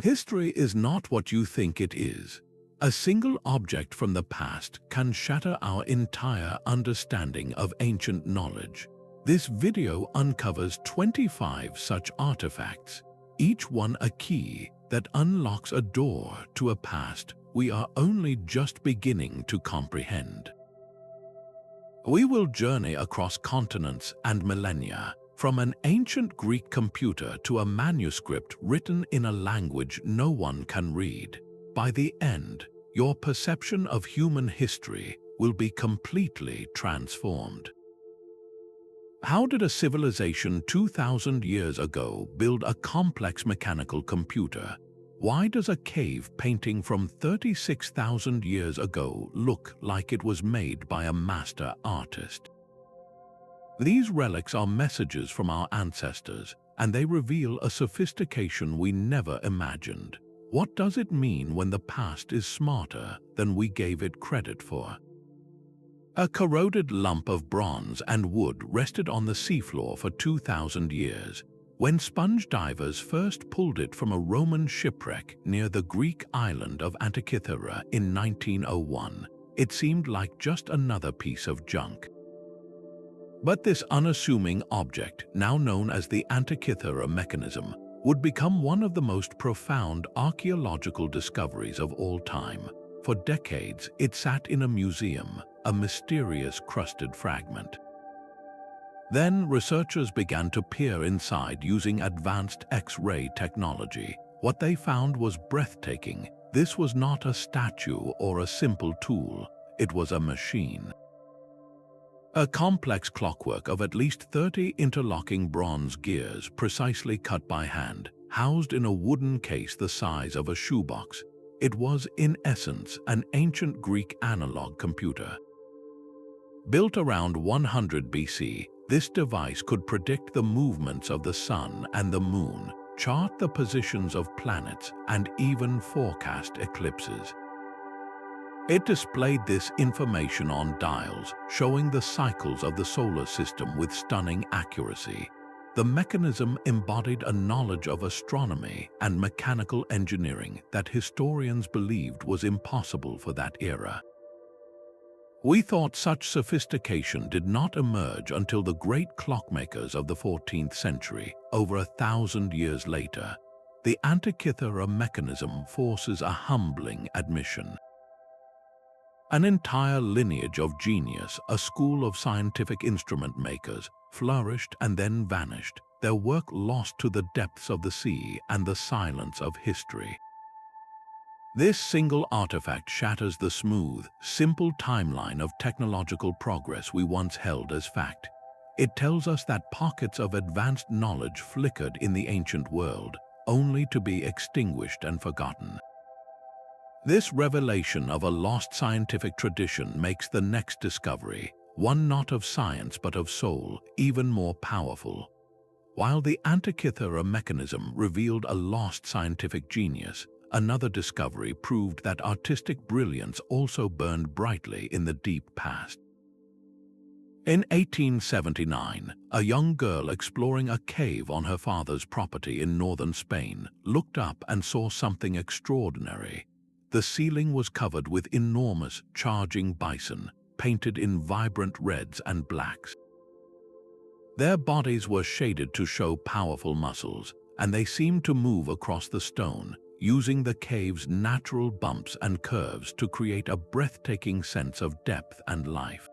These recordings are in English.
History is not what you think it is. A single object from the past can shatter our entire understanding of ancient knowledge. This video uncovers 25 such artifacts, each one a key that unlocks a door to a past we are only just beginning to comprehend. We will journey across continents and millennia, from an ancient Greek computer to a manuscript written in a language no one can read. By the end, your perception of human history will be completely transformed. How did a civilization 2,000 years ago build a complex mechanical computer? Why does a cave painting from 36,000 years ago look like it was made by a master artist? These relics are messages from our ancestors, and they reveal a sophistication we never imagined. What does it mean when the past is smarter than we gave it credit for? A corroded lump of bronze and wood rested on the seafloor for 2,000 years. When sponge divers first pulled it from a Roman shipwreck near the Greek island of Antikythera in 1901, it seemed like just another piece of junk. But this unassuming object, now known as the Antikythera Mechanism, would become one of the most profound archaeological discoveries of all time. For decades, it sat in a museum, a mysterious crusted fragment. Then researchers began to peer inside using advanced X-ray technology. What they found was breathtaking. This was not a statue or a simple tool. It was a machine. A complex clockwork of at least 30 interlocking bronze gears precisely cut by hand, housed in a wooden case the size of a shoebox. It was, in essence, an ancient Greek analog computer. Built around 100 BC, this device could predict the movements of the sun and the moon, chart the positions of planets, and even forecast eclipses. It displayed this information on dials, showing the cycles of the solar system with stunning accuracy. The mechanism embodied a knowledge of astronomy and mechanical engineering that historians believed was impossible for that era. We thought such sophistication did not emerge until the great clockmakers of the 14th century, over 1,000 years later. The Antikythera Mechanism forces a humbling admission. An entire lineage of genius, a school of scientific instrument makers, flourished and then vanished, their work lost to the depths of the sea and the silence of history. This single artifact shatters the smooth, simple timeline of technological progress we once held as fact. It tells us that pockets of advanced knowledge flickered in the ancient world, only to be extinguished and forgotten. This revelation of a lost scientific tradition makes the next discovery, one not of science but of soul, even more powerful. While the Antikythera Mechanism revealed a lost scientific genius, another discovery proved that artistic brilliance also burned brightly in the deep past. In 1879, a young girl exploring a cave on her father's property in northern Spain looked up and saw something extraordinary. The ceiling was covered with enormous, charging bison, painted in vibrant reds and blacks. Their bodies were shaded to show powerful muscles, and they seemed to move across the stone, using the cave's natural bumps and curves to create a breathtaking sense of depth and life.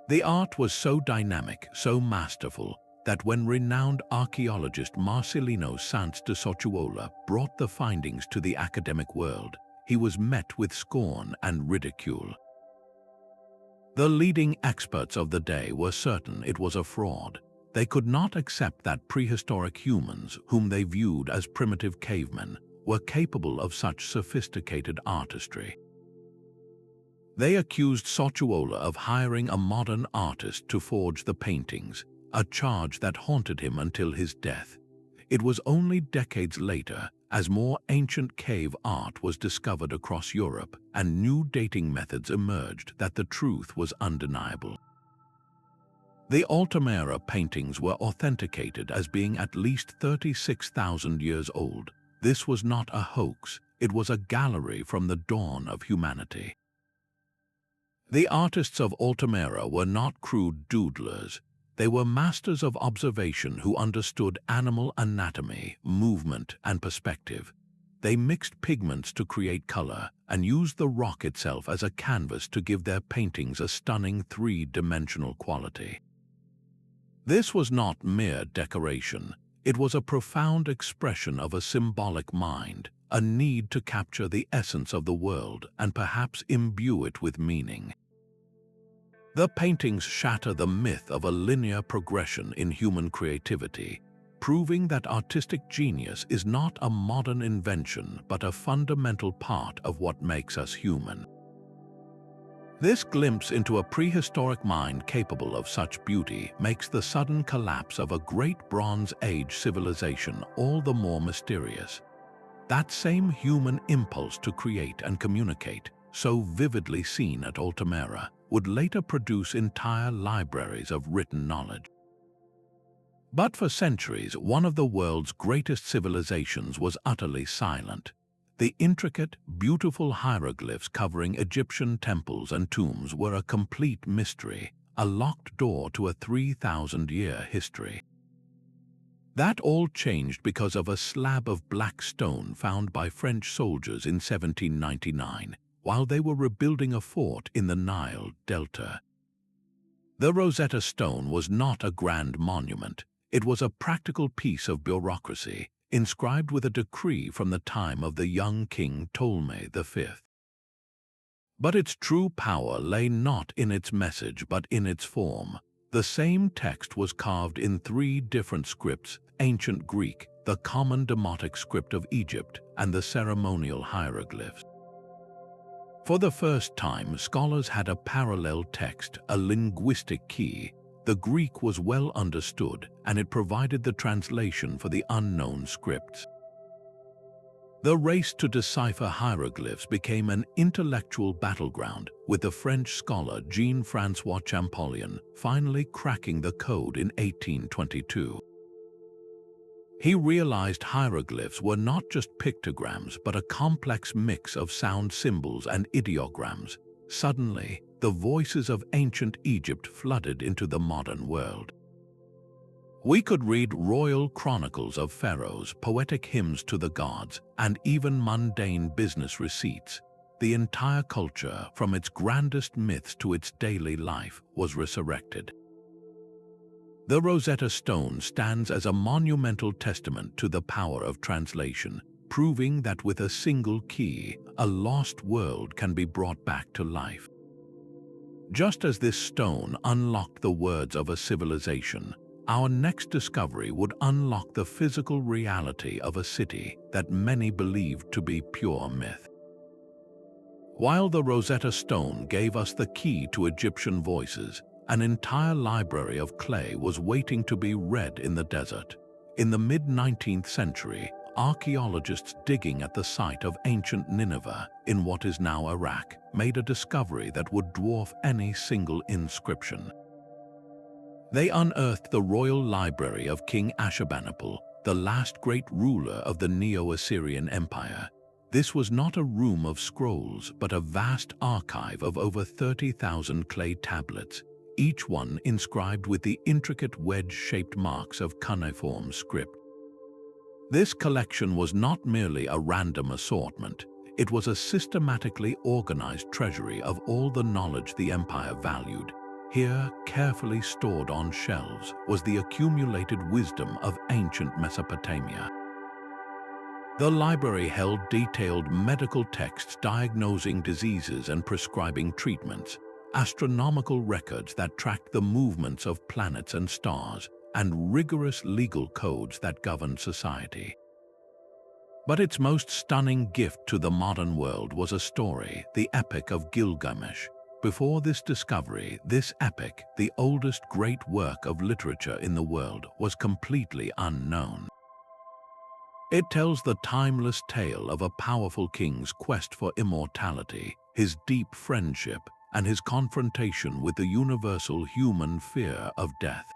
The art was so dynamic, so masterful, that when renowned archaeologist Marcelino Sanz de Sottuola brought the findings to the academic world, he was met with scorn and ridicule. The leading experts of the day were certain it was a fraud. They could not accept that prehistoric humans, whom they viewed as primitive cavemen, were capable of such sophisticated artistry. They accused Sottuola of hiring a modern artist to forge the paintings, a charge that haunted him until his death. It was only decades later, as more ancient cave art was discovered across Europe and new dating methods emerged, that the truth was undeniable. The Altamira paintings were authenticated as being at least 36,000 years old. This was not a hoax, it was a gallery from the dawn of humanity. The artists of Altamira were not crude doodlers. They were masters of observation who understood animal anatomy, movement, and perspective. They mixed pigments to create color and used the rock itself as a canvas to give their paintings a stunning three-dimensional quality. This was not mere decoration. It was a profound expression of a symbolic mind, a need to capture the essence of the world and perhaps imbue it with meaning. The paintings shatter the myth of a linear progression in human creativity, proving that artistic genius is not a modern invention but a fundamental part of what makes us human. This glimpse into a prehistoric mind capable of such beauty makes the sudden collapse of a great Bronze Age civilization all the more mysterious. That same human impulse to create and communicate, so vividly seen at Altamira, would later produce entire libraries of written knowledge. But for centuries, one of the world's greatest civilizations was utterly silent. The intricate, beautiful hieroglyphs covering Egyptian temples and tombs were a complete mystery, a locked door to a 3,000-year history. That all changed because of a slab of black stone found by French soldiers in 1799, while they were rebuilding a fort in the Nile Delta. The Rosetta Stone was not a grand monument. It was a practical piece of bureaucracy, inscribed with a decree from the time of the young king Ptolemy V. But its true power lay not in its message but in its form. The same text was carved in three different scripts: ancient Greek, the common Demotic script of Egypt, and the ceremonial hieroglyphs. For the first time, scholars had a parallel text, a linguistic key. The Greek was well understood, and it provided the translation for the unknown scripts. The race to decipher hieroglyphs became an intellectual battleground, with the French scholar Jean-François Champollion finally cracking the code in 1822. He realized hieroglyphs were not just pictograms but a complex mix of sound symbols and ideograms. Suddenly, the voices of ancient Egypt flooded into the modern world. We could read royal chronicles of pharaohs, poetic hymns to the gods, and even mundane business receipts. The entire culture, from its grandest myths to its daily life, was resurrected. The Rosetta Stone stands as a monumental testament to the power of translation, proving that with a single key, a lost world can be brought back to life. Just as this stone unlocked the words of a civilization, our next discovery would unlock the physical reality of a city that many believed to be pure myth. While the Rosetta Stone gave us the key to Egyptian voices, an entire library of clay was waiting to be read in the desert. In the mid-19th century, archaeologists digging at the site of ancient Nineveh in what is now Iraq made a discovery that would dwarf any single inscription. They unearthed the royal library of King Ashurbanipal, the last great ruler of the Neo-Assyrian Empire. This was not a room of scrolls, but a vast archive of over 30,000 clay tablets, each one inscribed with the intricate wedge-shaped marks of cuneiform script. This collection was not merely a random assortment. It was a systematically organized treasury of all the knowledge the empire valued. Here, carefully stored on shelves, was the accumulated wisdom of ancient Mesopotamia. The library held detailed medical texts diagnosing diseases and prescribing treatments, astronomical records that tracked the movements of planets and stars, and rigorous legal codes that governed society. But its most stunning gift to the modern world was a story, the Epic of Gilgamesh. Before this discovery, this epic, the oldest great work of literature in the world, was completely unknown. It tells the timeless tale of a powerful king's quest for immortality, his deep friendship, and his confrontation with the universal human fear of death.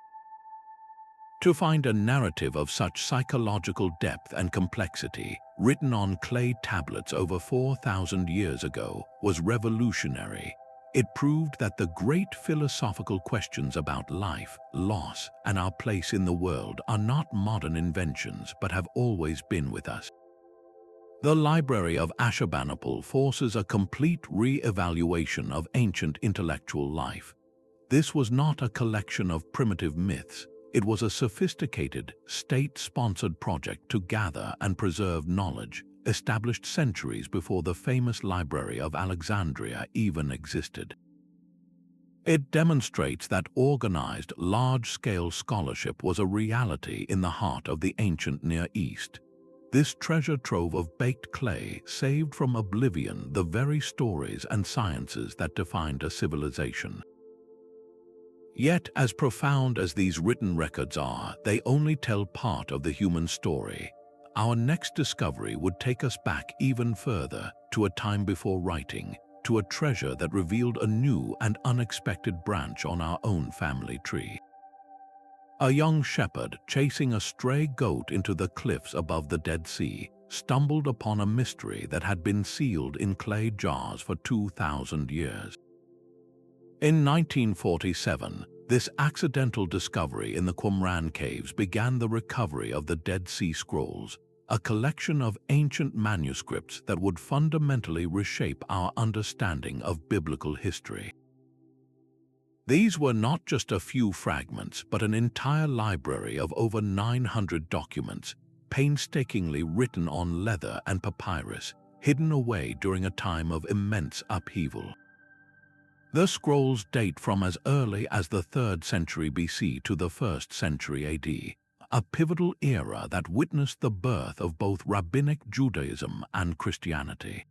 To find a narrative of such psychological depth and complexity, written on clay tablets over 4,000 years ago, was revolutionary. It proved that the great philosophical questions about life, loss, and our place in the world are not modern inventions but have always been with us. The Library of Ashurbanipal forces a complete re-evaluation of ancient intellectual life. This was not a collection of primitive myths. It was a sophisticated, state-sponsored project to gather and preserve knowledge, established centuries before the famous Library of Alexandria even existed. It demonstrates that organized, large-scale scholarship was a reality in the heart of the ancient Near East. This treasure trove of baked clay saved from oblivion the very stories and sciences that defined a civilization. Yet, as profound as these written records are, they only tell part of the human story. Our next discovery would take us back even further, to a time before writing, to a treasure that revealed a new and unexpected branch on our own family tree. A young shepherd, chasing a stray goat into the cliffs above the Dead Sea, stumbled upon a mystery that had been sealed in clay jars for 2,000 years. In 1947, this accidental discovery in the Qumran caves began the recovery of the Dead Sea Scrolls, a collection of ancient manuscripts that would fundamentally reshape our understanding of biblical history. These were not just a few fragments, but an entire library of over 900 documents, painstakingly written on leather and papyrus, hidden away during a time of immense upheaval. The scrolls date from as early as the 3rd century BC to the 1st century AD, a pivotal era that witnessed the birth of both rabbinic Judaism and Christianity.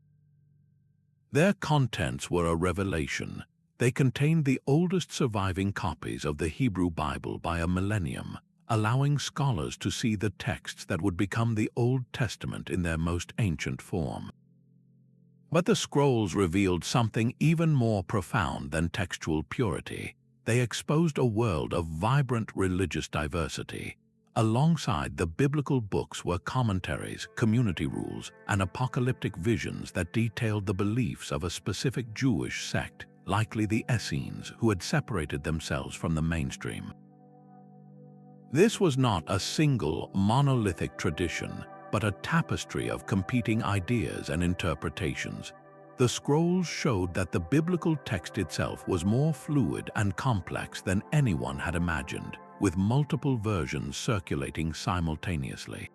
Their contents were a revelation. They contained the oldest surviving copies of the Hebrew Bible by a millennium, allowing scholars to see the texts that would become the Old Testament in their most ancient form. But the scrolls revealed something even more profound than textual purity. They exposed a world of vibrant religious diversity. Alongside the biblical books were commentaries, community rules, and apocalyptic visions that detailed the beliefs of a specific Jewish sect, likely the Essenes, who had separated themselves from the mainstream. This was not a single, monolithic tradition, but a tapestry of competing ideas and interpretations. The scrolls showed that the biblical text itself was more fluid and complex than anyone had imagined, with multiple versions circulating simultaneously.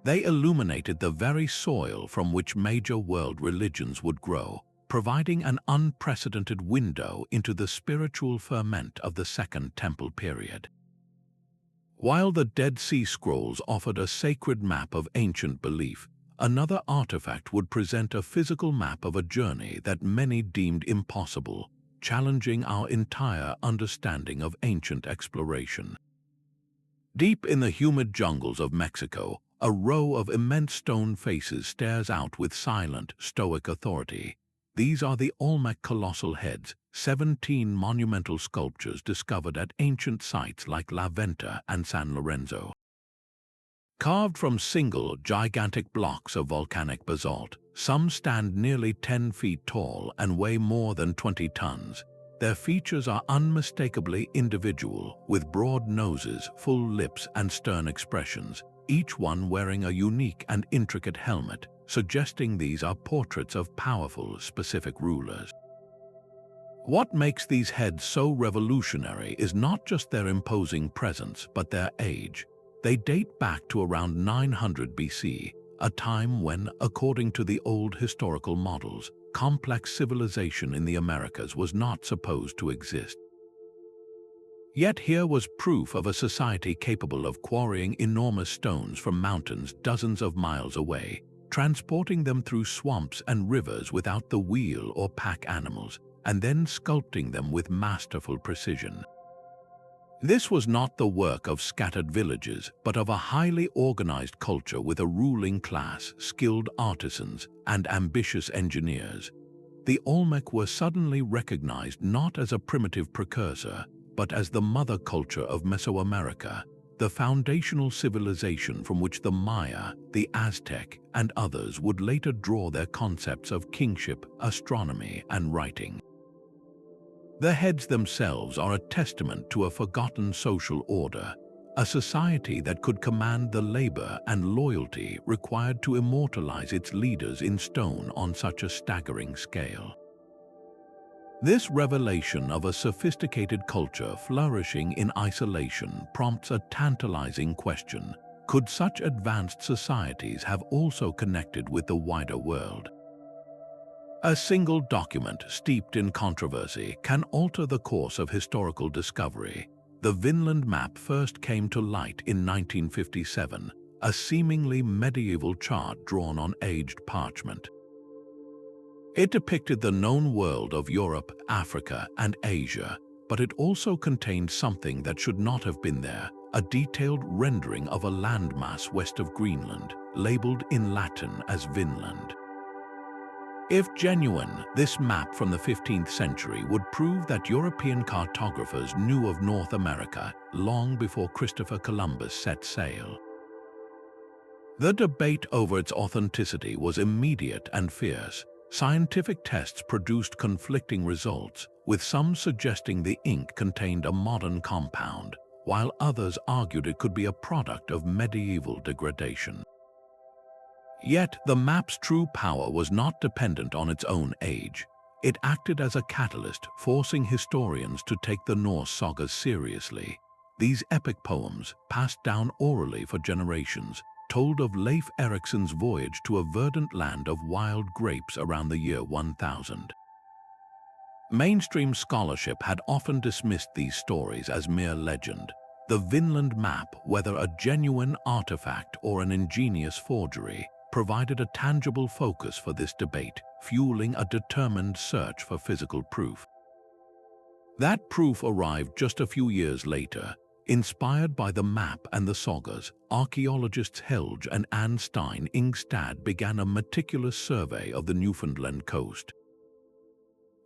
They illuminated the very soil from which major world religions would grow, providing an unprecedented window into the spiritual ferment of the Second Temple period. While the Dead Sea Scrolls offered a sacred map of ancient belief, another artifact would present a physical map of a journey that many deemed impossible, challenging our entire understanding of ancient exploration. Deep in the humid jungles of Mexico, a row of immense stone faces stares out with silent, stoic authority. These are the Olmec colossal heads, 17 monumental sculptures discovered at ancient sites like La Venta and San Lorenzo. Carved from single, gigantic blocks of volcanic basalt, some stand nearly 10 feet tall and weigh more than 20 tons. Their features are unmistakably individual, with broad noses, full lips, and stern expressions, each one wearing a unique and intricate helmet, suggesting these are portraits of powerful, specific rulers. What makes these heads so revolutionary is not just their imposing presence, but their age. They date back to around 900 BC, a time when, according to the old historical models, complex civilization in the Americas was not supposed to exist. Yet here was proof of a society capable of quarrying enormous stones from mountains dozens of miles away, transporting them through swamps and rivers without the wheel or pack animals, and then sculpting them with masterful precision. This was not the work of scattered villages, but of a highly organized culture with a ruling class, skilled artisans, and ambitious engineers. The Olmec were suddenly recognized not as a primitive precursor, but as the mother culture of Mesoamerica, the foundational civilization from which the Maya, the Aztec, and others would later draw their concepts of kingship, astronomy, and writing. The heads themselves are a testament to a forgotten social order, a society that could command the labor and loyalty required to immortalize its leaders in stone on such a staggering scale. This revelation of a sophisticated culture flourishing in isolation prompts a tantalizing question: could such advanced societies have also connected with the wider world? A single document steeped in controversy can alter the course of historical discovery. The Vinland Map first came to light in 1957, a seemingly medieval chart drawn on aged parchment. It depicted the known world of Europe, Africa, and Asia, but it also contained something that should not have been there: a detailed rendering of a landmass west of Greenland, labeled in Latin as Vinland. If genuine, this map from the 15th century would prove that European cartographers knew of North America long before Christopher Columbus set sail. The debate over its authenticity was immediate and fierce. Scientific tests produced conflicting results, with some suggesting the ink contained a modern compound, while others argued it could be a product of medieval degradation. Yet, the map's true power was not dependent on its own age. It acted as a catalyst, forcing historians to take the Norse sagas seriously. These epic poems, passed down orally for generations, told of Leif Erikson's voyage to a verdant land of wild grapes around the year 1000. Mainstream scholarship had often dismissed these stories as mere legend. The Vinland Map, whether a genuine artifact or an ingenious forgery, provided a tangible focus for this debate, fueling a determined search for physical proof. That proof arrived just a few years later. Inspired by the map and the sagas, archaeologists Helge and Anne Stein Ingstad began a meticulous survey of the Newfoundland coast.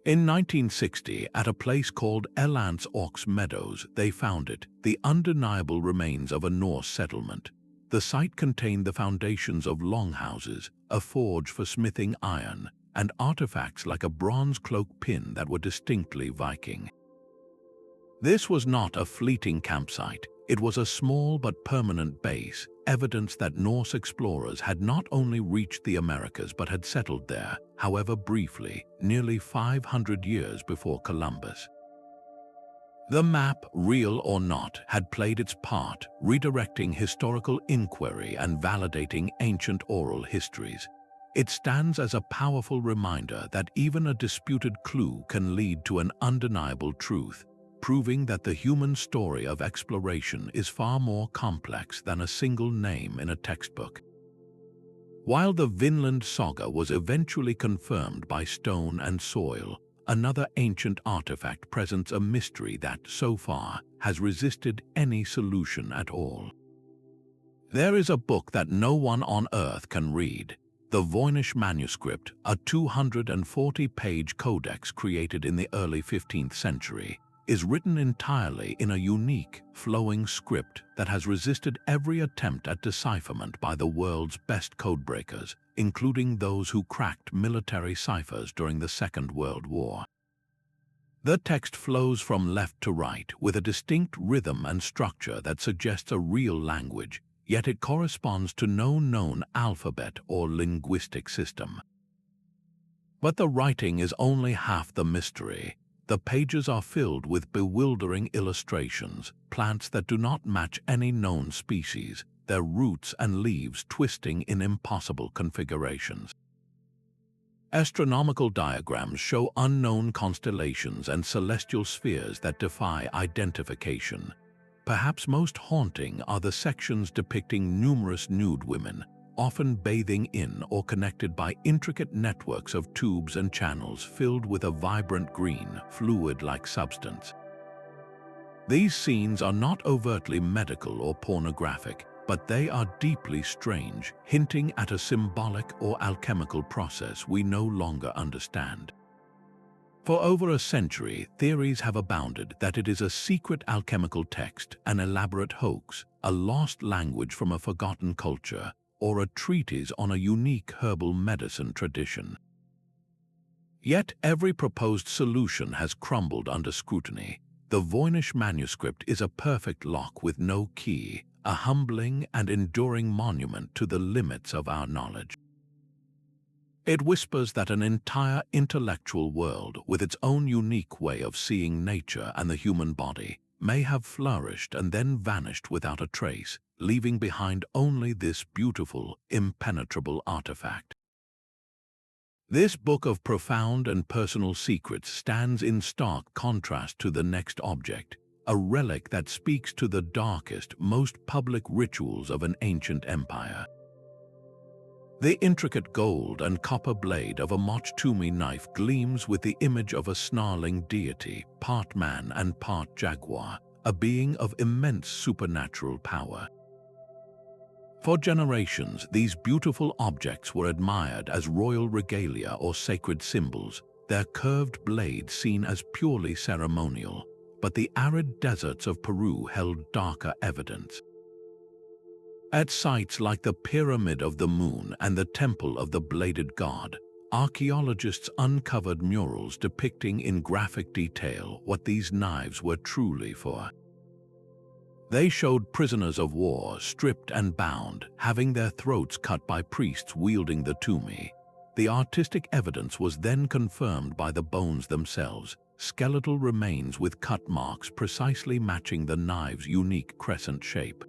In 1960, at a place called Elance Ox Meadows, they found it, the undeniable remains of a Norse settlement. The site contained the foundations of longhouses, a forge for smithing iron, and artifacts like a bronze cloak pin that were distinctly Viking. This was not a fleeting campsite. It was a small but permanent base, evidence that Norse explorers had not only reached the Americas but had settled there, however briefly, nearly 500 years before Columbus. The map, real or not, had played its part, redirecting historical inquiry and validating ancient oral histories. It stands as a powerful reminder that even a disputed clue can lead to an undeniable truth, proving that the human story of exploration is far more complex than a single name in a textbook. While the Vinland saga was eventually confirmed by stone and soil, another ancient artifact presents a mystery that, so far, has resisted any solution at all. There is a book that no one on Earth can read. The Voynich Manuscript, a 240-page codex created in the early 15th century, is written entirely in a unique, flowing script that has resisted every attempt at decipherment by the world's best codebreakers, including those who cracked military ciphers during the Second World War. The text flows from left to right with a distinct rhythm and structure that suggests a real language, yet it corresponds to no known alphabet or linguistic system. But the writing is only half the mystery. The pages are filled with bewildering illustrations, plants that do not match any known species, their roots and leaves twisting in impossible configurations. Astronomical diagrams show unknown constellations and celestial spheres that defy identification. Perhaps most haunting are the sections depicting numerous nude women, often bathing in or connected by intricate networks of tubes and channels filled with a vibrant green, fluid-like substance. These scenes are not overtly medical or pornographic, but they are deeply strange, hinting at a symbolic or alchemical process we no longer understand. For over a century, theories have abounded that it is a secret alchemical text, an elaborate hoax, a lost language from a forgotten culture, or a treatise on a unique herbal medicine tradition. Yet every proposed solution has crumbled under scrutiny. The Voynich Manuscript is a perfect lock with no key, a humbling and enduring monument to the limits of our knowledge. It whispers that an entire intellectual world, with its own unique way of seeing nature and the human body, may have flourished and then vanished without a trace, leaving behind only this beautiful, impenetrable artifact. This book of profound and personal secrets stands in stark contrast to the next object, a relic that speaks to the darkest, most public rituals of an ancient empire. The intricate gold and copper blade of a Mochtumi knife gleams with the image of a snarling deity, part man and part jaguar, a being of immense supernatural power. For generations, these beautiful objects were admired as royal regalia or sacred symbols, their curved blades seen as purely ceremonial, but the arid deserts of Peru held darker evidence. At sites like the Pyramid of the Moon and the Temple of the Bladed God, archaeologists uncovered murals depicting in graphic detail what these knives were truly for. They showed prisoners of war stripped and bound, having their throats cut by priests wielding the tumi. The artistic evidence was then confirmed by the bones themselves, skeletal remains with cut marks precisely matching the knive's unique crescent shape.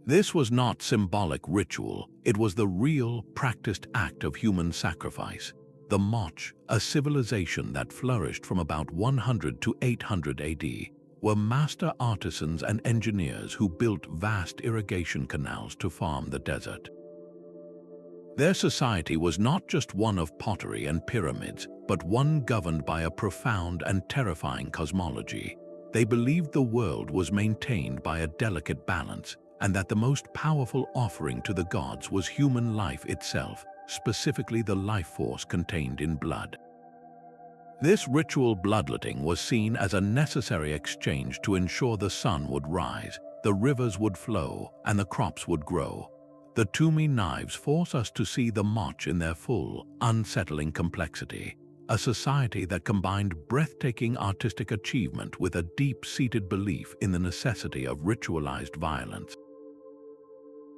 This was not symbolic ritual, it was the real, practiced act of human sacrifice. The Moch, a civilization that flourished from about 100 to 800 AD, were master artisans and engineers who built vast irrigation canals to farm the desert. Their society was not just one of pottery and pyramids, but one governed by a profound and terrifying cosmology. They believed the world was maintained by a delicate balance, and that the most powerful offering to the gods was human life itself, specifically the life force contained in blood. This ritual bloodletting was seen as a necessary exchange to ensure the sun would rise, the rivers would flow, and the crops would grow. The Tumi knives force us to see the Moch in their full, unsettling complexity, a society that combined breathtaking artistic achievement with a deep-seated belief in the necessity of ritualized violence.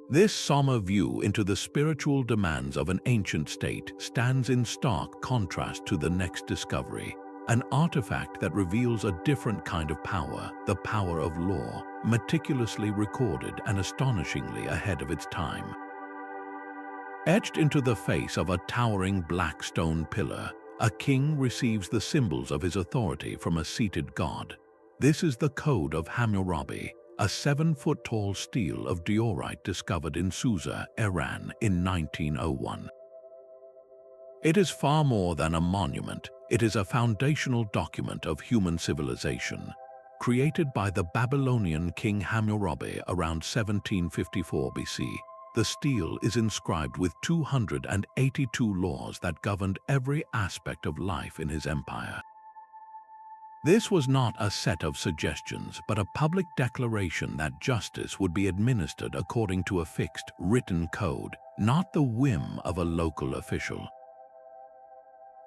This somber view into the spiritual demands of an ancient state stands in stark contrast to the next discovery, an artifact that reveals a different kind of power, the power of law, meticulously recorded and astonishingly ahead of its time. Etched into the face of a towering black stone pillar, a king receives the symbols of his authority from a seated god. This is the Code of Hammurabi, a 7-foot-tall stele of diorite discovered in Susa, Iran in 1901. It is far more than a monument, it is a foundational document of human civilization. Created by the Babylonian king Hammurabi around 1754 BC, the stele is inscribed with 282 laws that governed every aspect of life in his empire. This was not a set of suggestions, but a public declaration that justice would be administered according to a fixed, written code, not the whim of a local official.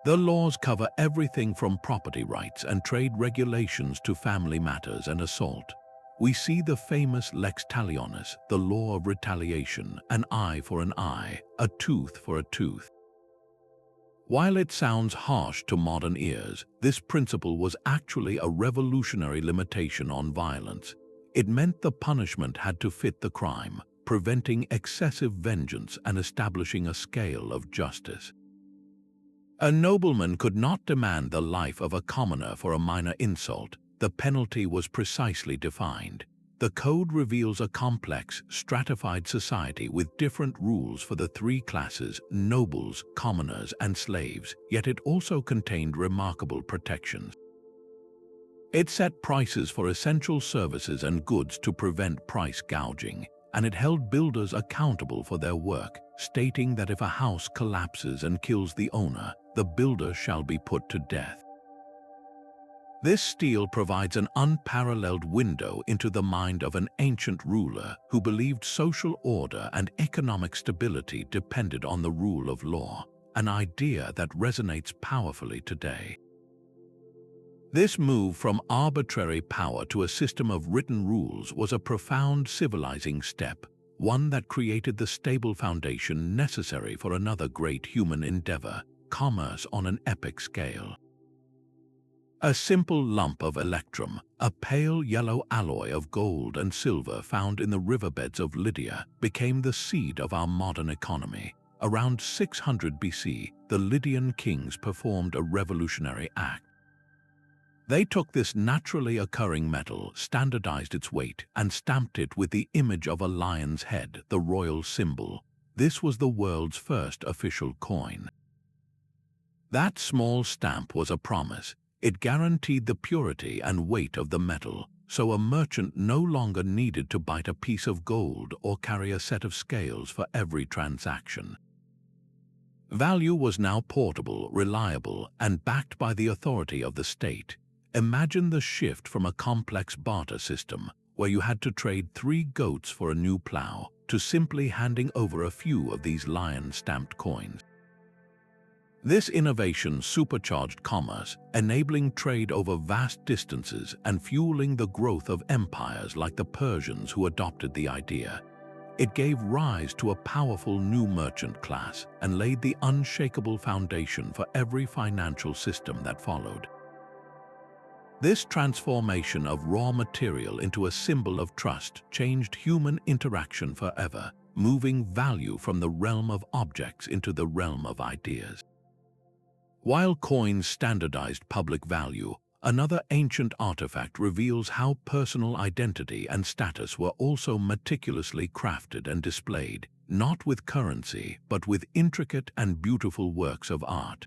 The laws cover everything from property rights and trade regulations to family matters and assault. We see the famous lex talionis, the law of retaliation, an eye for an eye, a tooth for a tooth. While it sounds harsh to modern ears, this principle was actually a revolutionary limitation on violence. It meant the punishment had to fit the crime, preventing excessive vengeance and establishing a scale of justice. A nobleman could not demand the life of a commoner for a minor insult. The penalty was precisely defined. The code reveals a complex, stratified society with different rules for the three classes: nobles, commoners, and slaves, yet it also contained remarkable protections. It set prices for essential services and goods to prevent price gouging, and it held builders accountable for their work, stating that if a house collapses and kills the owner, the builder shall be put to death. This stele provides an unparalleled window into the mind of an ancient ruler who believed social order and economic stability depended on the rule of law, an idea that resonates powerfully today. This move from arbitrary power to a system of written rules was a profound civilizing step, one that created the stable foundation necessary for another great human endeavor, commerce on an epic scale. A simple lump of electrum, a pale yellow alloy of gold and silver found in the riverbeds of Lydia, became the seed of our modern economy. Around 600 BC, the Lydian kings performed a revolutionary act. They took this naturally occurring metal, standardized its weight, and stamped it with the image of a lion's head, the royal symbol. This was the world's first official coin. That small stamp was a promise. It guaranteed the purity and weight of the metal, so a merchant no longer needed to bite a piece of gold or carry a set of scales for every transaction. Value was now portable, reliable, and backed by the authority of the state. Imagine the shift from a complex barter system, where you had to trade 3 goats for a new plow, to simply handing over a few of these lion-stamped coins. This innovation supercharged commerce, enabling trade over vast distances and fueling the growth of empires like the Persians who adopted the idea. It gave rise to a powerful new merchant class and laid the unshakable foundation for every financial system that followed. This transformation of raw material into a symbol of trust changed human interaction forever, moving value from the realm of objects into the realm of ideas. While coins standardized public value, another ancient artifact reveals how personal identity and status were also meticulously crafted and displayed, not with currency, but with intricate and beautiful works of art.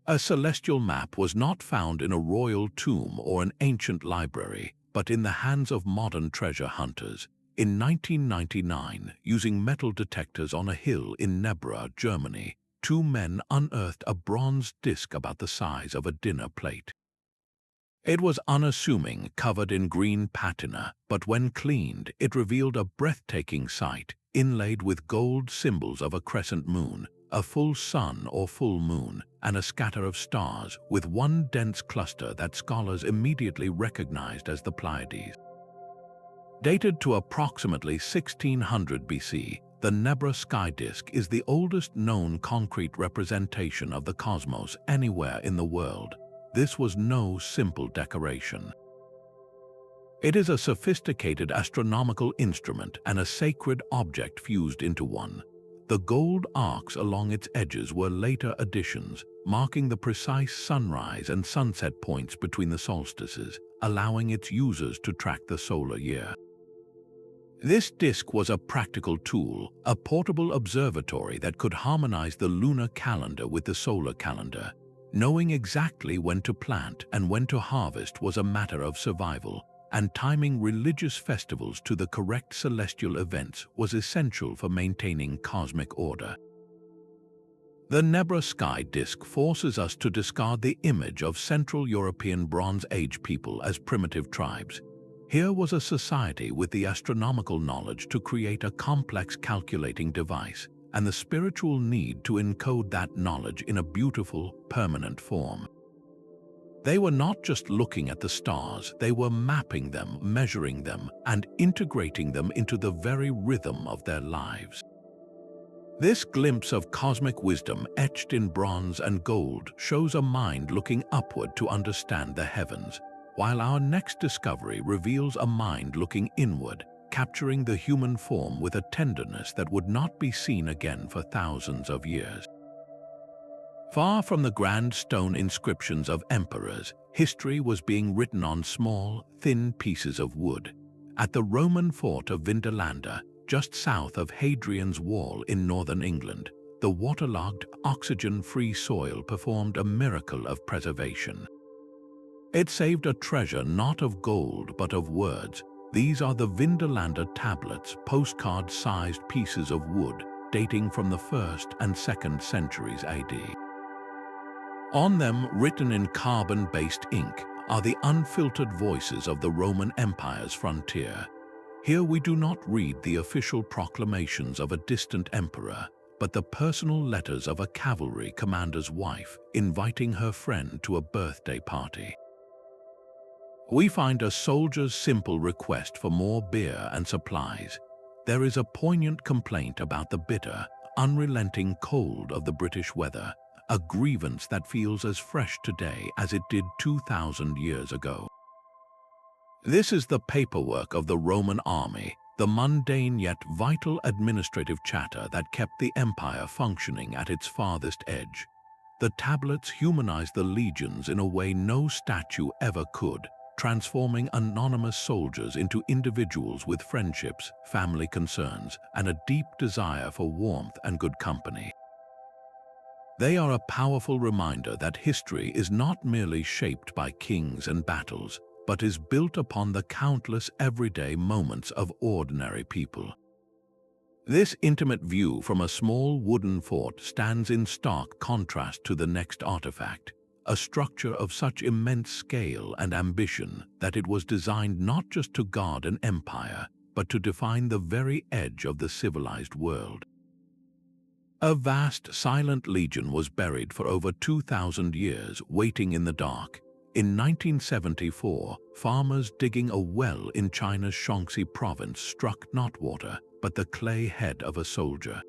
A celestial map was not found in a royal tomb or an ancient library, but in the hands of modern treasure hunters. In 1999, using metal detectors on a hill in Nebra, Germany, 2 men unearthed a bronze disc about the size of a dinner plate. It was unassuming, covered in green patina, but when cleaned, it revealed a breathtaking sight, inlaid with gold symbols of a crescent moon, a full sun or full moon, and a scatter of stars, with one dense cluster that scholars immediately recognized as the Pleiades. Dated to approximately 1600 BC, the Nebra Sky Disc is the oldest known concrete representation of the cosmos anywhere in the world. This was no simple decoration. It is a sophisticated astronomical instrument and a sacred object fused into one. The gold arcs along its edges were later additions, marking the precise sunrise and sunset points between the solstices, allowing its users to track the solar year. This disc was a practical tool, a portable observatory that could harmonize the lunar calendar with the solar calendar. Knowing exactly when to plant and when to harvest was a matter of survival, and timing religious festivals to the correct celestial events was essential for maintaining cosmic order. The Nebra Sky Disc forces us to discard the image of Central European Bronze Age people as primitive tribes. Here was a society with the astronomical knowledge to create a complex calculating device, and the spiritual need to encode that knowledge in a beautiful, permanent form. They were not just looking at the stars, they were mapping them, measuring them, and integrating them into the very rhythm of their lives. This glimpse of cosmic wisdom etched in bronze and gold shows a mind looking upward to understand the heavens, while our next discovery reveals a mind looking inward, capturing the human form with a tenderness that would not be seen again for thousands of years. Far from the grand stone inscriptions of emperors, history was being written on small, thin pieces of wood. At the Roman fort of Vindolanda, just south of Hadrian's Wall in northern England, the waterlogged, oxygen-free soil performed a miracle of preservation. It saved a treasure not of gold but of words. These are the Vindolanda Tablets, postcard-sized pieces of wood, dating from the 1st and 2nd centuries AD. On them, written in carbon-based ink, are the unfiltered voices of the Roman Empire's frontier. Here we do not read the official proclamations of a distant emperor, but the personal letters of a cavalry commander's wife inviting her friend to a birthday party. We find a soldier's simple request for more beer and supplies. There is a poignant complaint about the bitter, unrelenting cold of the British weather, a grievance that feels as fresh today as it did 2,000 years ago. This is the paperwork of the Roman army, the mundane yet vital administrative chatter that kept the empire functioning at its farthest edge. The tablets humanize the legions in a way no statue ever could, transforming anonymous soldiers into individuals with friendships, family concerns, and a deep desire for warmth and good company. They are a powerful reminder that history is not merely shaped by kings and battles, but is built upon the countless everyday moments of ordinary people. This intimate view from a small wooden fort stands in stark contrast to the next artifact, a structure of such immense scale and ambition that it was designed not just to guard an empire, but to define the very edge of the civilized world. A vast, silent legion was buried for over 2,000 years, waiting in the dark. In 1974, farmers digging a well in China's Shaanxi province struck not water, but the clay head of a soldier.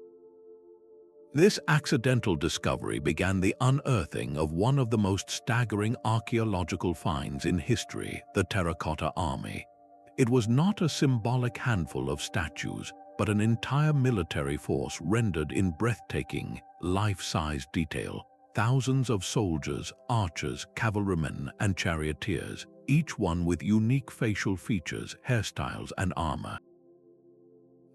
This accidental discovery began the unearthing of one of the most staggering archaeological finds in history, the Terracotta Army. It was not a symbolic handful of statues, but an entire military force rendered in breathtaking, life-size detail. Thousands of soldiers, archers, cavalrymen, and charioteers, each one with unique facial features, hairstyles, and armor.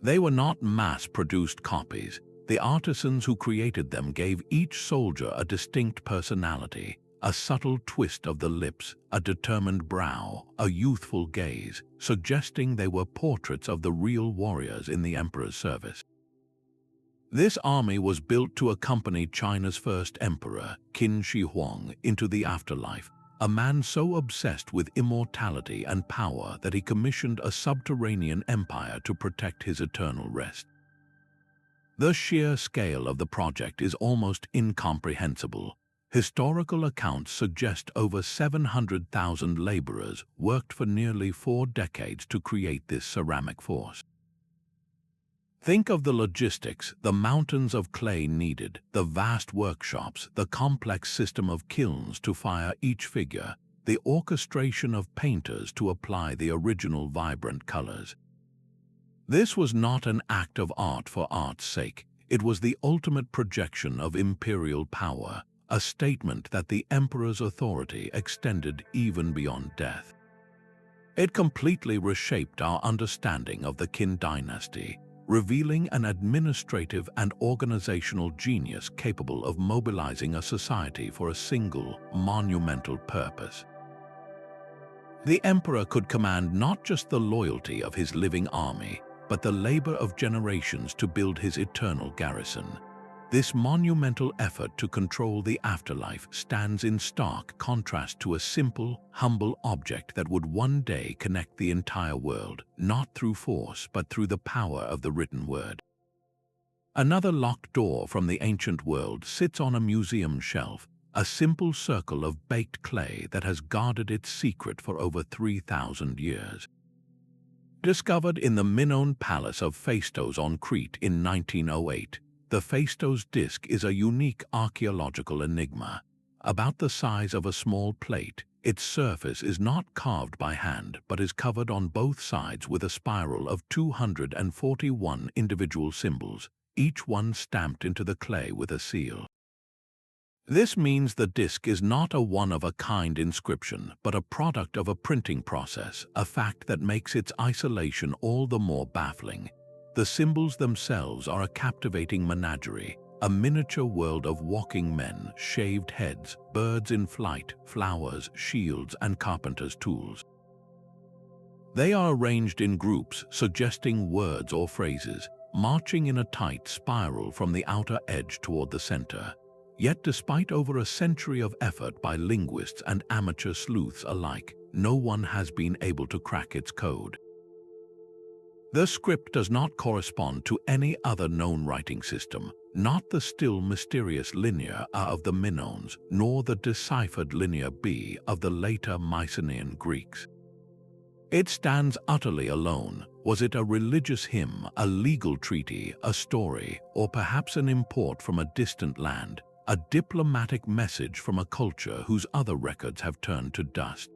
They were not mass-produced copies. The artisans who created them gave each soldier a distinct personality, a subtle twist of the lips, a determined brow, a youthful gaze, suggesting they were portraits of the real warriors in the emperor's service. This army was built to accompany China's first emperor, Qin Shi Huang, into the afterlife, a man so obsessed with immortality and power that he commissioned a subterranean empire to protect his eternal rest. The sheer scale of the project is almost incomprehensible. Historical accounts suggest over 700,000 laborers worked for nearly 4 decades to create this ceramic force. Think of the logistics, the mountains of clay needed, the vast workshops, the complex system of kilns to fire each figure, the orchestration of painters to apply the original vibrant colors. This was not an act of art for art's sake. It was the ultimate projection of imperial power, a statement that the emperor's authority extended even beyond death. It completely reshaped our understanding of the Qin dynasty, revealing an administrative and organizational genius capable of mobilizing a society for a single, monumental purpose. The emperor could command not just the loyalty of his living army, but the labor of generations to build his eternal garrison. This monumental effort to control the afterlife stands in stark contrast to a simple, humble object that would one day connect the entire world, not through force but through the power of the written word. Another locked door from the ancient world sits on a museum shelf, a simple circle of baked clay that has guarded its secret for over 3,000 years. Discovered in the Minoan palace of Phaistos on Crete in 1908, the Phaistos Disc is a unique archaeological enigma. About the size of a small plate, its surface is not carved by hand but is covered on both sides with a spiral of 241 individual symbols, each one stamped into the clay with a seal. This means the disc is not a one-of-a-kind inscription, but a product of a printing process, a fact that makes its isolation all the more baffling. The symbols themselves are a captivating menagerie, a miniature world of walking men, shaved heads, birds in flight, flowers, shields, and carpenters' tools. They are arranged in groups, suggesting words or phrases, marching in a tight spiral from the outer edge toward the center. Yet despite over a century of effort by linguists and amateur sleuths alike, no one has been able to crack its code. The script does not correspond to any other known writing system, not the still mysterious Linear A of the Minoans, nor the deciphered Linear B of the later Mycenaean Greeks. It stands utterly alone. Was it a religious hymn, a legal treaty, a story, or perhaps an import from a distant land, a diplomatic message from a culture whose other records have turned to dust?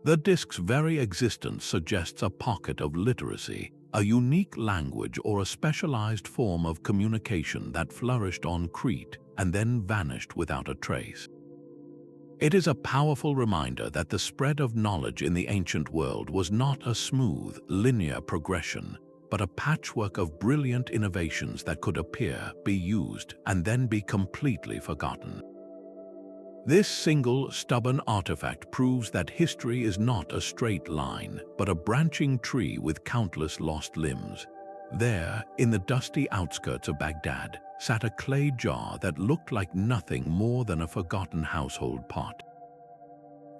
The disc's very existence suggests a pocket of literacy, a unique language or a specialized form of communication that flourished on Crete and then vanished without a trace. It is a powerful reminder that the spread of knowledge in the ancient world was not a smooth, linear progression, but a patchwork of brilliant innovations that could appear, be used, and then be completely forgotten. This single, stubborn artifact proves that history is not a straight line, but a branching tree with countless lost limbs. There, in the dusty outskirts of Baghdad, sat a clay jar that looked like nothing more than a forgotten household pot.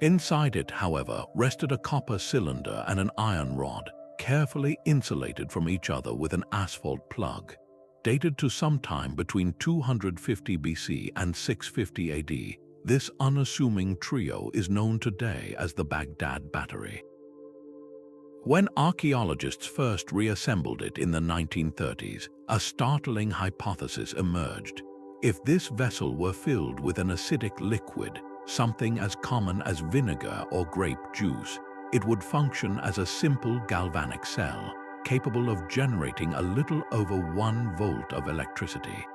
Inside it, however, rested a copper cylinder and an iron rod, carefully insulated from each other with an asphalt plug. Dated to sometime between 250 BC and 650 AD, this unassuming trio is known today as the Baghdad Battery. When archaeologists first reassembled it in the 1930s, a startling hypothesis emerged. If this vessel were filled with an acidic liquid, something as common as vinegar or grape juice, it would function as a simple galvanic cell, capable of generating a little over 1 volt of electricity.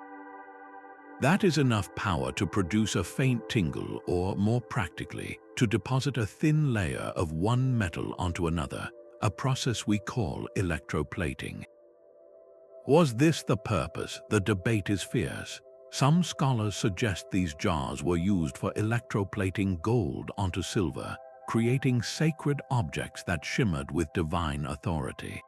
That is enough power to produce a faint tingle or, more practically, to deposit a thin layer of one metal onto another, a process we call electroplating. Was this the purpose? The debate is fierce. Some scholars suggest these jars were used for electroplating gold onto silver, creating sacred objects that shimmered with divine authority.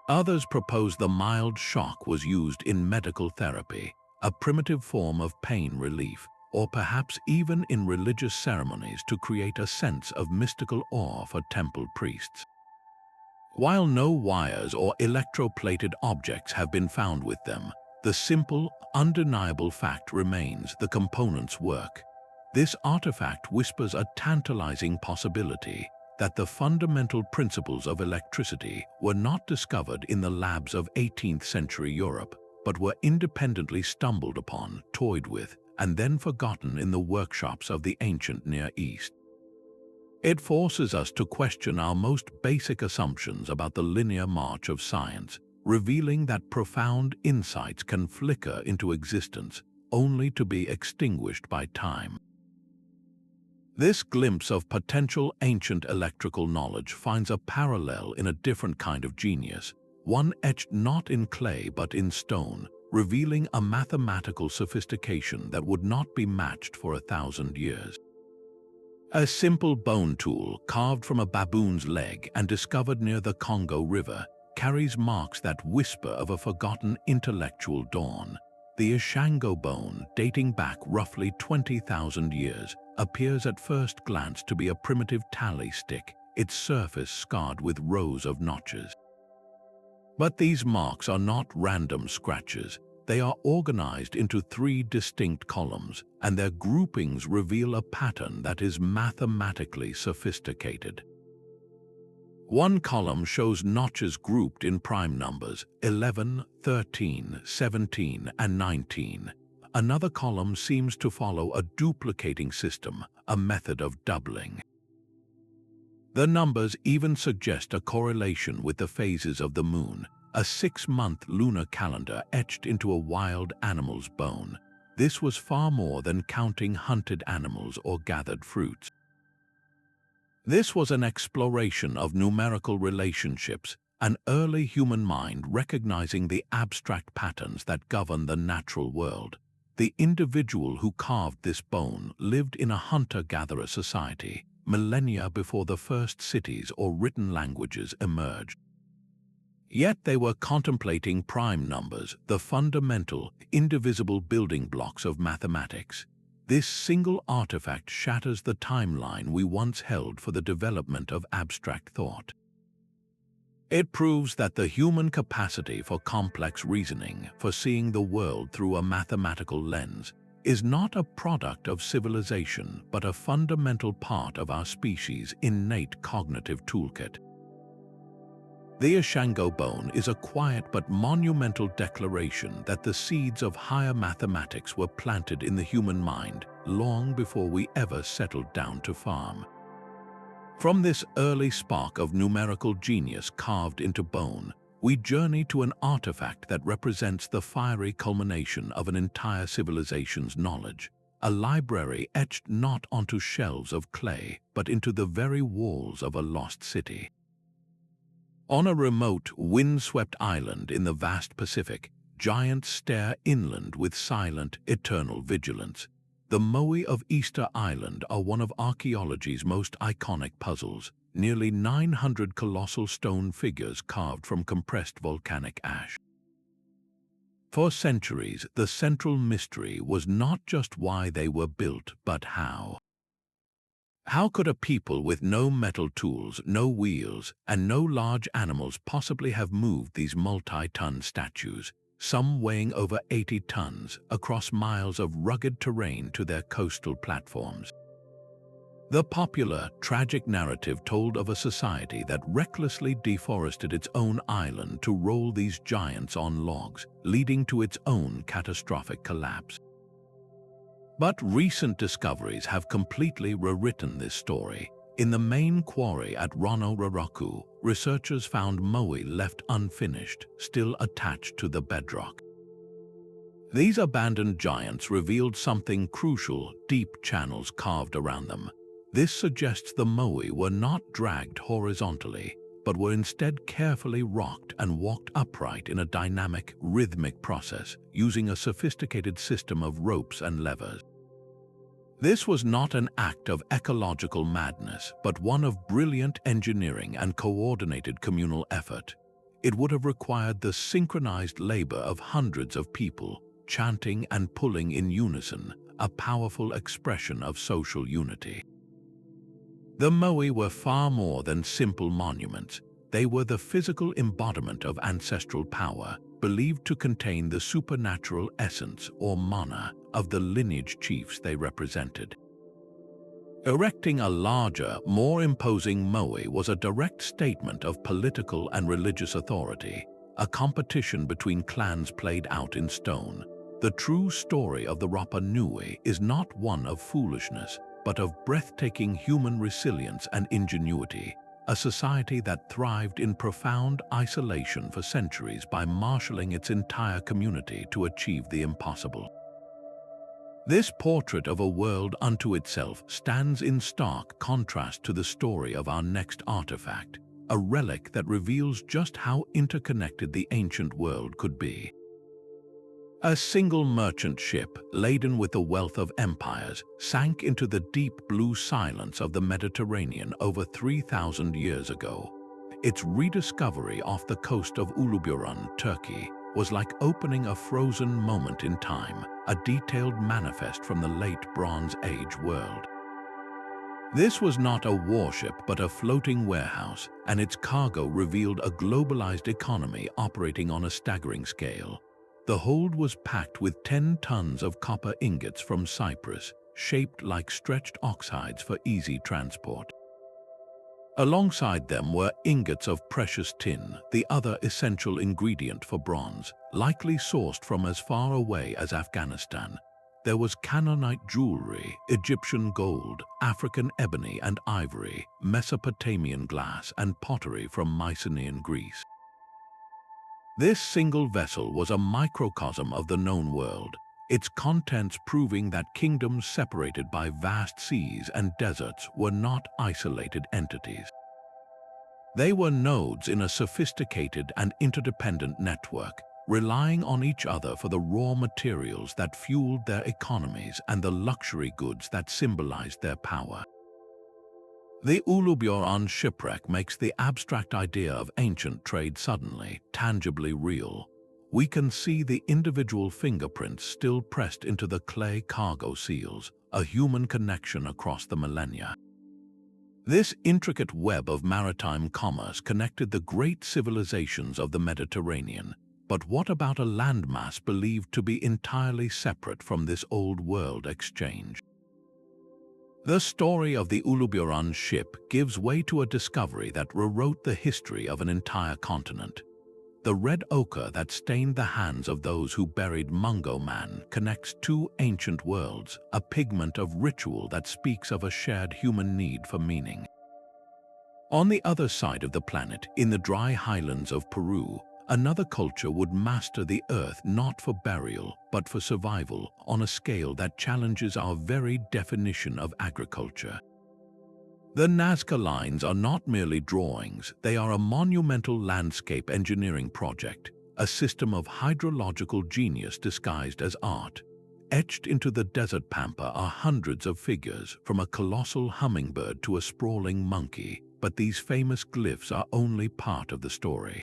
Others propose the mild shock was used in medical therapy, a primitive form of pain relief, or perhaps even in religious ceremonies to create a sense of mystical awe for temple priests. While no wires or electroplated objects have been found with them, the simple, undeniable fact remains: the components work. This artifact whispers a tantalizing possibility that the fundamental principles of electricity were not discovered in the labs of 18th century Europe, but were independently stumbled upon, toyed with, and then forgotten in the workshops of the ancient Near East. It forces us to question our most basic assumptions about the linear march of science, revealing that profound insights can flicker into existence, only to be extinguished by time. This glimpse of potential ancient electrical knowledge finds a parallel in a different kind of genius, one etched not in clay but in stone, revealing a mathematical sophistication that would not be matched for 1,000 years. A simple bone tool carved from a baboon's leg and discovered near the Congo River carries marks that whisper of a forgotten intellectual dawn. The Ishango Bone, dating back roughly 20,000 years, appears at first glance to be a primitive tally stick, its surface scarred with rows of notches. But these marks are not random scratches. They are organized into 3 distinct columns, and their groupings reveal a pattern that is mathematically sophisticated. One column shows notches grouped in prime numbers 11, 13, 17, and 19. Another column seems to follow a duplicating system, a method of doubling. The numbers even suggest a correlation with the phases of the moon, a 6-month lunar calendar etched into a wild animal's bone. This was far more than counting hunted animals or gathered fruits. This was an exploration of numerical relationships, an early human mind recognizing the abstract patterns that govern the natural world. The individual who carved this bone lived in a hunter-gatherer society, millennia before the first cities or written languages emerged. Yet they were contemplating prime numbers, the fundamental, indivisible building blocks of mathematics. This single artifact shatters the timeline we once held for the development of abstract thought. It proves that the human capacity for complex reasoning, for seeing the world through a mathematical lens, is not a product of civilization but a fundamental part of our species' innate cognitive toolkit. The Ishango Bone is a quiet but monumental declaration that the seeds of higher mathematics were planted in the human mind long before we ever settled down to farm. From this early spark of numerical genius carved into bone, we journey to an artifact that represents the fiery culmination of an entire civilization's knowledge, a library etched not onto shelves of clay, but into the very walls of a lost city. On a remote, wind-swept island in the vast Pacific, giants stare inland with silent, eternal vigilance. The Moai of Easter Island are one of archaeology's most iconic puzzles, nearly 900 colossal stone figures carved from compressed volcanic ash. For centuries, the central mystery was not just why they were built, but how. How could a people with no metal tools, no wheels, and no large animals possibly have moved these multi-ton statues, some weighing over 80 tons, across miles of rugged terrain to their coastal platforms? The popular, tragic narrative told of a society that recklessly deforested its own island to roll these giants on logs, leading to its own catastrophic collapse. But recent discoveries have completely rewritten this story. In the main quarry at Rongorongo, researchers found moai left unfinished, still attached to the bedrock. These abandoned giants revealed something crucial: deep channels carved around them. This suggests the moai were not dragged horizontally, but were instead carefully rocked and walked upright in a dynamic, rhythmic process, using a sophisticated system of ropes and levers. This was not an act of ecological madness, but one of brilliant engineering and coordinated communal effort. It would have required the synchronized labor of hundreds of people, chanting and pulling in unison, a powerful expression of social unity. The moai were far more than simple monuments. They were the physical embodiment of ancestral power, believed to contain the supernatural essence or mana of the lineage chiefs they represented. Erecting a larger, more imposing moai was a direct statement of political and religious authority, a competition between clans played out in stone. The true story of the Rapa Nui is not one of foolishness, but of breathtaking human resilience and ingenuity, a society that thrived in profound isolation for centuries by marshalling its entire community to achieve the impossible. This portrait of a world unto itself stands in stark contrast to the story of our next artifact, a relic that reveals just how interconnected the ancient world could be. A single merchant ship, laden with the wealth of empires, sank into the deep blue silence of the Mediterranean over 3,000 years ago. Its rediscovery off the coast of Uluburun, Turkey, was like opening a frozen moment in time, a detailed manifest from the late Bronze Age world. This was not a warship but a floating warehouse, and its cargo revealed a globalized economy operating on a staggering scale. The hold was packed with 10 tons of copper ingots from Cyprus, shaped like stretched ox hides for easy transport. Alongside them were ingots of precious tin, the other essential ingredient for bronze, likely sourced from as far away as Afghanistan. There was Canaanite jewelry, Egyptian gold, African ebony and ivory, Mesopotamian glass, and pottery from Mycenaean Greece. This single vessel was a microcosm of the known world, its contents proving that kingdoms separated by vast seas and deserts were not isolated entities. They were nodes in a sophisticated and interdependent network, relying on each other for the raw materials that fueled their economies and the luxury goods that symbolized their power. The Uluburun Shipwreck makes the abstract idea of ancient trade suddenly, tangibly real. We can see the individual fingerprints still pressed into the clay cargo seals, a human connection across the millennia. This intricate web of maritime commerce connected the great civilizations of the Mediterranean. But what about a landmass believed to be entirely separate from this old-world exchange? The story of the Uluburun ship gives way to a discovery that rewrote the history of an entire continent. The red ochre that stained the hands of those who buried Mungo Man connects two ancient worlds, a pigment of ritual that speaks of a shared human need for meaning. On the other side of the planet, in the dry highlands of Peru, another culture would master the earth not for burial, but for survival, on a scale that challenges our very definition of agriculture. The Nazca Lines are not merely drawings, they are a monumental landscape engineering project, a system of hydrological genius disguised as art. Etched into the desert pampa are hundreds of figures, from a colossal hummingbird to a sprawling monkey, but these famous glyphs are only part of the story.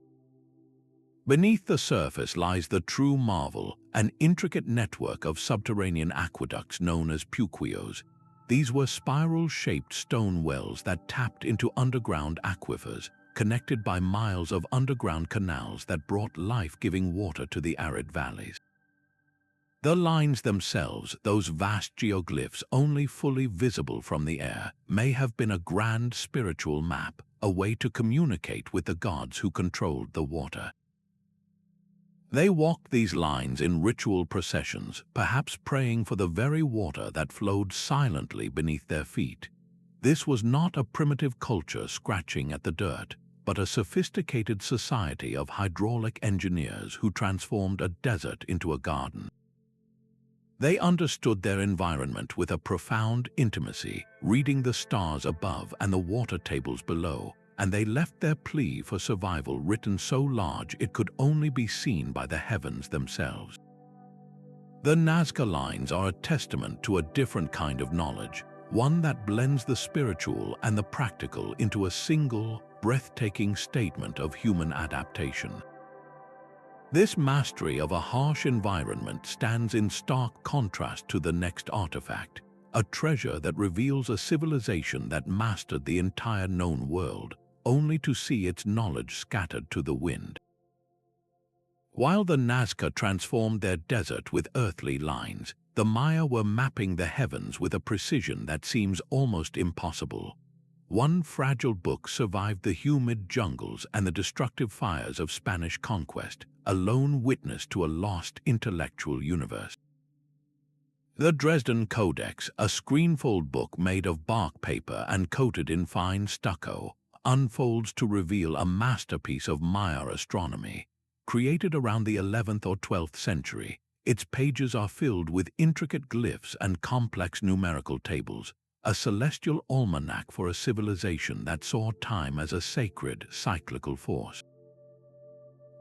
Beneath the surface lies the true marvel, an intricate network of subterranean aqueducts known as puquios. These were spiral-shaped stone wells that tapped into underground aquifers, connected by miles of underground canals that brought life-giving water to the arid valleys. The lines themselves, those vast geoglyphs only fully visible from the air, may have been a grand spiritual map, a way to communicate with the gods who controlled the water. They walked these lines in ritual processions, perhaps praying for the very water that flowed silently beneath their feet. This was not a primitive culture scratching at the dirt, but a sophisticated society of hydraulic engineers who transformed a desert into a garden. They understood their environment with a profound intimacy, reading the stars above and the water tables below, and they left their plea for survival written so large it could only be seen by the heavens themselves. The Nazca Lines are a testament to a different kind of knowledge, one that blends the spiritual and the practical into a single, breathtaking statement of human adaptation. This mastery of a harsh environment stands in stark contrast to the next artifact, a treasure that reveals a civilization that mastered the entire known world, only to see its knowledge scattered to the wind. While the Nazca transformed their desert with earthly lines, the Maya were mapping the heavens with a precision that seems almost impossible. One fragile book survived the humid jungles and the destructive fires of Spanish conquest, a lone witness to a lost intellectual universe. The Dresden Codex, a screenfold book made of bark paper and coated in fine stucco, unfolds to reveal a masterpiece of Maya astronomy. Created around the 11th or 12th century, its pages are filled with intricate glyphs and complex numerical tables, a celestial almanac for a civilization that saw time as a sacred, cyclical force.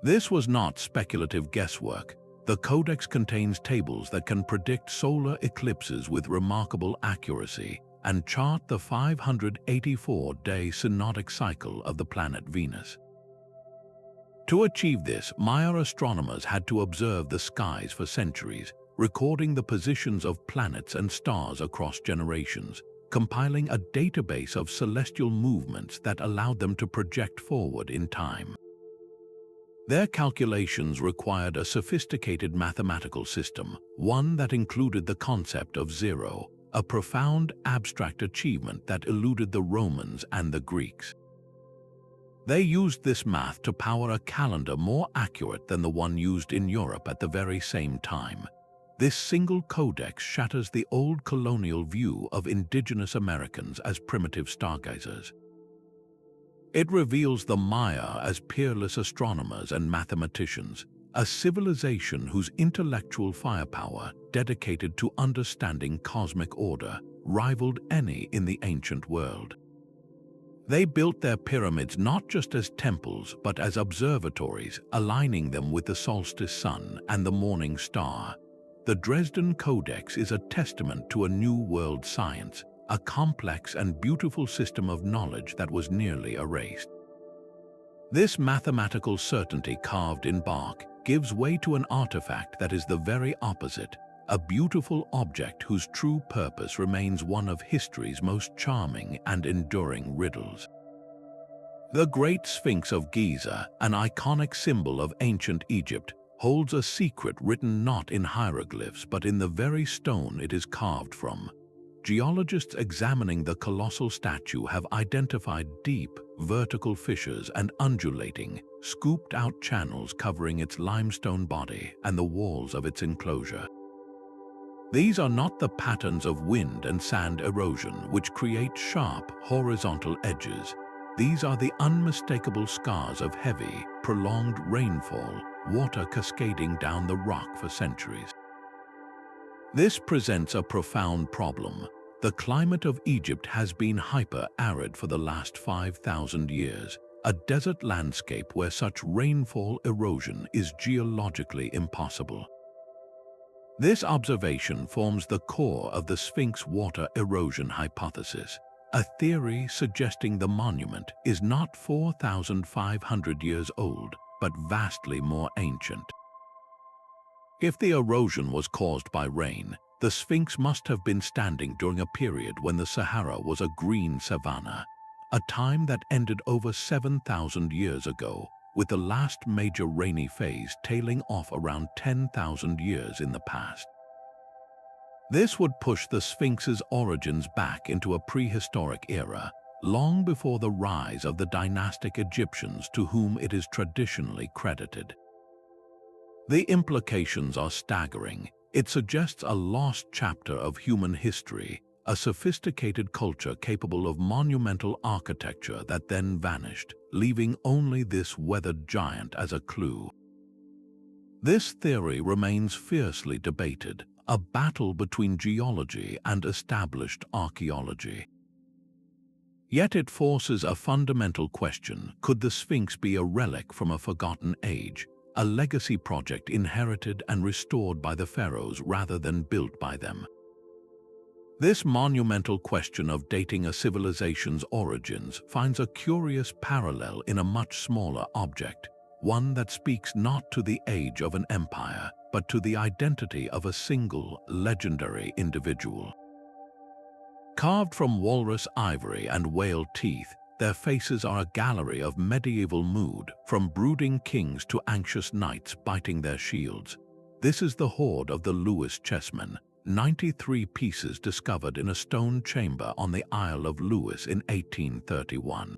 This was not speculative guesswork. The Codex contains tables that can predict solar eclipses with remarkable accuracy and chart the 584-day synodic cycle of the planet Venus. To achieve this, Maya astronomers had to observe the skies for centuries, recording the positions of planets and stars across generations, compiling a database of celestial movements that allowed them to project forward in time. Their calculations required a sophisticated mathematical system, one that included the concept of zero, a profound abstract achievement that eluded the Romans and the Greeks. They used this math to power a calendar more accurate than the one used in Europe at the very same time. This single codex shatters the old colonial view of indigenous Americans as primitive stargazers. It reveals the Maya as peerless astronomers and mathematicians, a civilization whose intellectual firepower, dedicated to understanding cosmic order, rivaled any in the ancient world. They built their pyramids not just as temples but as observatories, aligning them with the solstice sun and the morning star. The Dresden Codex is a testament to a new world science, a complex and beautiful system of knowledge that was nearly erased. This mathematical certainty carved in bark gives way to an artifact that is the very opposite, a beautiful object whose true purpose remains one of history's most charming and enduring riddles. The Great Sphinx of Giza, an iconic symbol of ancient Egypt, holds a secret written not in hieroglyphs but in the very stone it is carved from. Geologists examining the colossal statue have identified deep, vertical fissures and undulating, scooped-out channels covering its limestone body and the walls of its enclosure. These are not the patterns of wind and sand erosion which create sharp, horizontal edges. These are the unmistakable scars of heavy, prolonged rainfall, water cascading down the rock for centuries. This presents a profound problem. The climate of Egypt has been hyper-arid for the last 5,000 years, a desert landscape where such rainfall erosion is geologically impossible. This observation forms the core of the Sphinx water erosion hypothesis, a theory suggesting the monument is not 4,500 years old, but vastly more ancient. If the erosion was caused by rain, the Sphinx must have been standing during a period when the Sahara was a green savanna, a time that ended over 7,000 years ago, with the last major rainy phase tailing off around 10,000 years in the past. This would push the Sphinx's origins back into a prehistoric era, long before the rise of the dynastic Egyptians to whom it is traditionally credited. The implications are staggering. It suggests a lost chapter of human history, a sophisticated culture capable of monumental architecture that then vanished, leaving only this weathered giant as a clue. This theory remains fiercely debated, a battle between geology and established archaeology. Yet it forces a fundamental question: could the Sphinx be a relic from a forgotten age, a legacy project inherited and restored by the pharaohs rather than built by them? This monumental question of dating a civilization's origins finds a curious parallel in a much smaller object, one that speaks not to the age of an empire, but to the identity of a single, legendary individual. Carved from walrus ivory and whale teeth, their faces are a gallery of medieval mood, from brooding kings to anxious knights biting their shields. This is the hoard of the Lewis Chessmen, 93 pieces discovered in a stone chamber on the Isle of Lewis in 1831.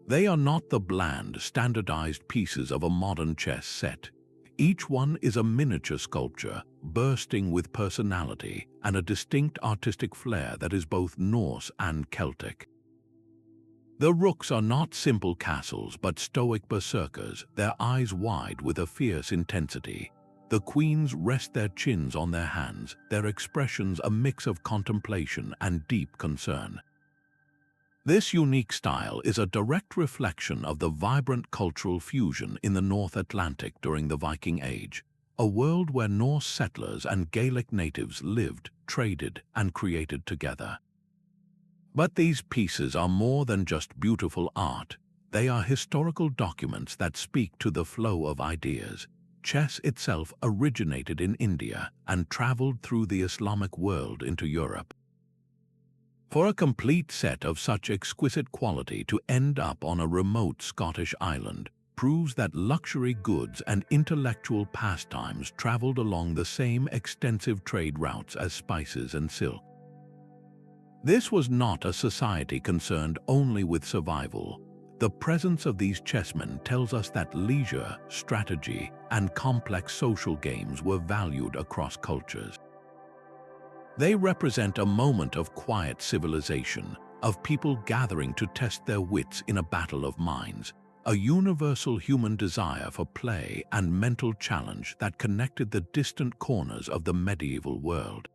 They are not the bland, standardized pieces of a modern chess set. Each one is a miniature sculpture, bursting with personality and a distinct artistic flair that is both Norse and Celtic. The rooks are not simple castles but stoic berserkers, their eyes wide with a fierce intensity. The queens rest their chins on their hands, their expressions a mix of contemplation and deep concern. This unique style is a direct reflection of the vibrant cultural fusion in the North Atlantic during the Viking Age, a world where Norse settlers and Gaelic natives lived, traded, and created together. But these pieces are more than just beautiful art. They are historical documents that speak to the flow of ideas. Chess itself originated in India and traveled through the Islamic world into Europe. For a complete set of such exquisite quality to end up on a remote Scottish island proves that luxury goods and intellectual pastimes traveled along the same extensive trade routes as spices and silk. This was not a society concerned only with survival. The presence of these chessmen tells us that leisure, strategy, and complex social games were valued across cultures. They represent a moment of quiet civilization, of people gathering to test their wits in a battle of minds, a universal human desire for play and mental challenge that connected the distant corners of the medieval world.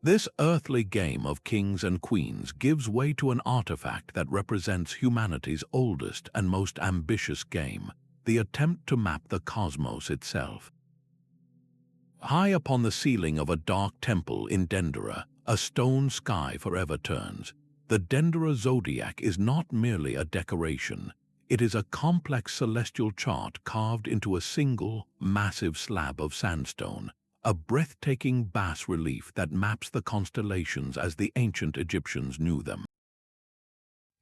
This earthly game of kings and queens gives way to an artifact that represents humanity's oldest and most ambitious game, the attempt to map the cosmos itself. High upon the ceiling of a dark temple in Dendera, a stone sky forever turns. The Dendera Zodiac is not merely a decoration. It is a complex celestial chart carved into a single, massive slab of sandstone, a breathtaking bas-relief that maps the constellations as the ancient Egyptians knew them.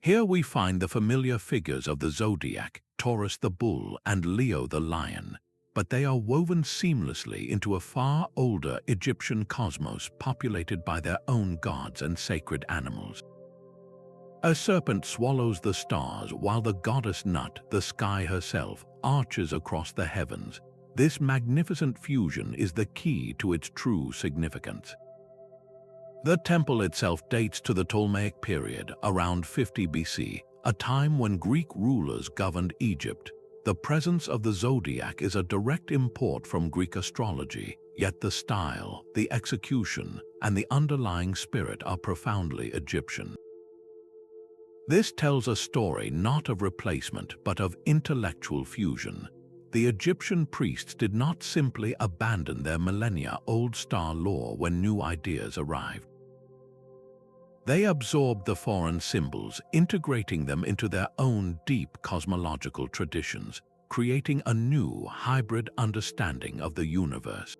Here we find the familiar figures of the zodiac, Taurus the bull and Leo the lion, but they are woven seamlessly into a far older Egyptian cosmos populated by their own gods and sacred animals. A serpent swallows the stars while the goddess Nut, the sky herself, arches across the heavens. This magnificent fusion is the key to its true significance. The temple itself dates to the Ptolemaic period, around 50 BC, a time when Greek rulers governed Egypt. The presence of the zodiac is a direct import from Greek astrology, yet the style, the execution, and the underlying spirit are profoundly Egyptian. This tells a story not of replacement but of intellectual fusion. The Egyptian priests did not simply abandon their millennia-old star lore when new ideas arrived. They absorbed the foreign symbols, integrating them into their own deep cosmological traditions, creating a new, hybrid understanding of the universe.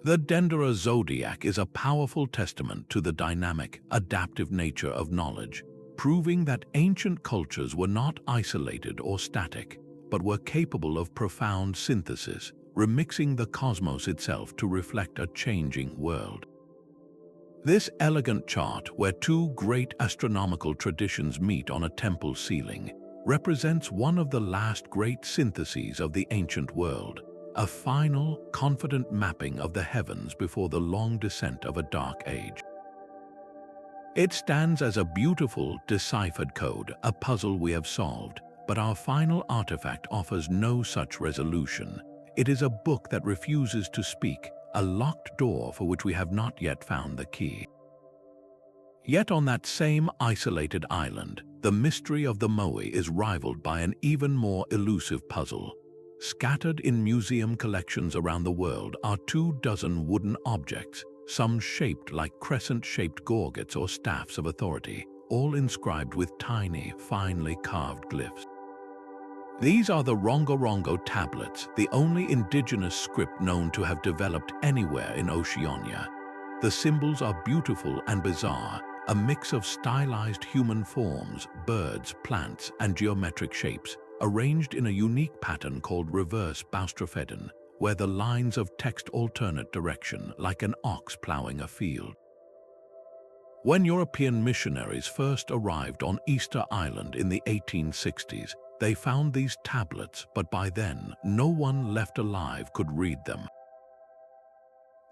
The Dendera Zodiac is a powerful testament to the dynamic, adaptive nature of knowledge, proving that ancient cultures were not isolated or static, but were capable of profound synthesis, remixing the cosmos itself to reflect a changing world. This elegant chart, where two great astronomical traditions meet on a temple ceiling, represents one of the last great syntheses of the ancient world, a final, confident mapping of the heavens before the long descent of a dark age. It stands as a beautiful, deciphered code, a puzzle we have solved, but our final artifact offers no such resolution. It is a book that refuses to speak, a locked door for which we have not yet found the key. Yet on that same isolated island, the mystery of the Moai is rivaled by an even more elusive puzzle. Scattered in museum collections around the world are 24 wooden objects, some shaped like crescent-shaped gorgets or staffs of authority, all inscribed with tiny, finely carved glyphs. These are the Rongorongo Tablets, the only indigenous script known to have developed anywhere in Oceania. The symbols are beautiful and bizarre, a mix of stylized human forms, birds, plants, and geometric shapes, arranged in a unique pattern called reverse boustrophedon, where the lines of text alternate direction like an ox plowing a field. When European missionaries first arrived on Easter Island in the 1860s, they found these tablets, but by then, no one left alive could read them.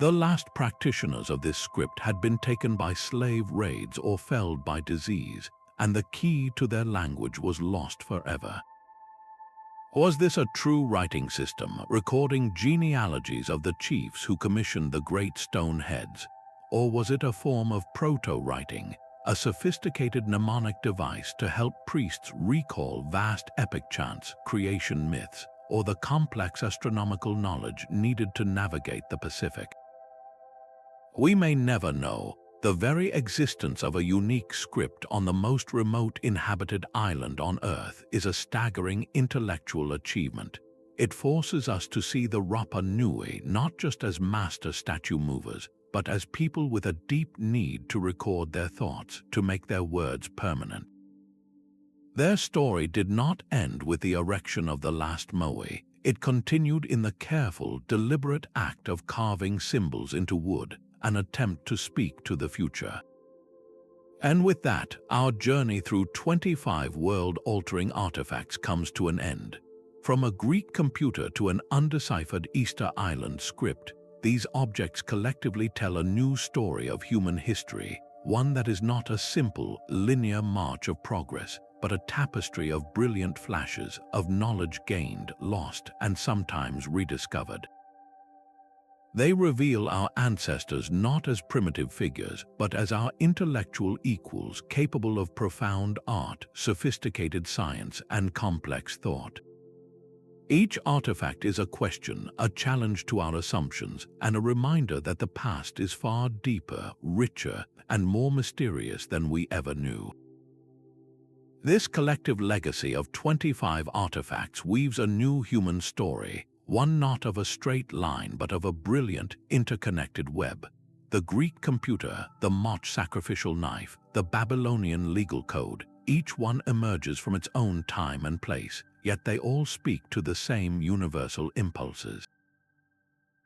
The last practitioners of this script had been taken by slave raids or felled by disease, and the key to their language was lost forever. Was this a true writing system, recording genealogies of the chiefs who commissioned the great stone heads? Or was it a form of proto-writing, a sophisticated mnemonic device to help priests recall vast epic chants, creation myths, or the complex astronomical knowledge needed to navigate the Pacific? We may never know. The very existence of a unique script on the most remote inhabited island on Earth is a staggering intellectual achievement. It forces us to see the Rapa Nui not just as master statue movers, but as people with a deep need to record their thoughts, to make their words permanent. Their story did not end with the erection of the last Moai. It continued in the careful, deliberate act of carving symbols into wood, an attempt to speak to the future. And with that, our journey through 25 world-altering artifacts comes to an end. From a Greek computer to an undeciphered Easter Island script, these objects collectively tell a new story of human history, one that is not a simple, linear march of progress, but a tapestry of brilliant flashes of knowledge gained, lost, and sometimes rediscovered. They reveal our ancestors not as primitive figures, but as our intellectual equals capable of profound art, sophisticated science, and complex thought. Each artifact is a question, a challenge to our assumptions, and a reminder that the past is far deeper, richer, and more mysterious than we ever knew. This collective legacy of 25 artifacts weaves a new human story, one not of a straight line but of a brilliant, interconnected web. The Greek computer, the Mach sacrificial knife, the Babylonian legal code, each one emerges from its own time and place, yet they all speak to the same universal impulses.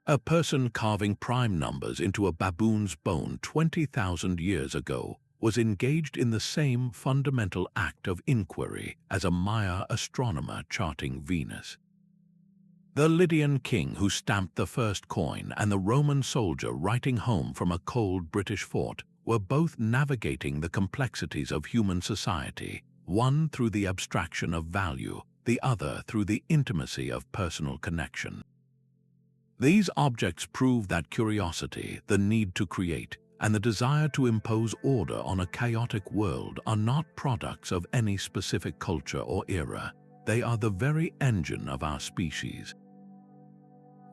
A person carving prime numbers into a baboon's bone 20,000 years ago was engaged in the same fundamental act of inquiry as a Maya astronomer charting Venus. The Lydian king who stamped the first coin and the Roman soldier writing home from a cold British fort were both navigating the complexities of human society, one through the abstraction of value, the other through the intimacy of personal connection. These objects prove that curiosity, the need to create, and the desire to impose order on a chaotic world are not products of any specific culture or era. They are the very engine of our species.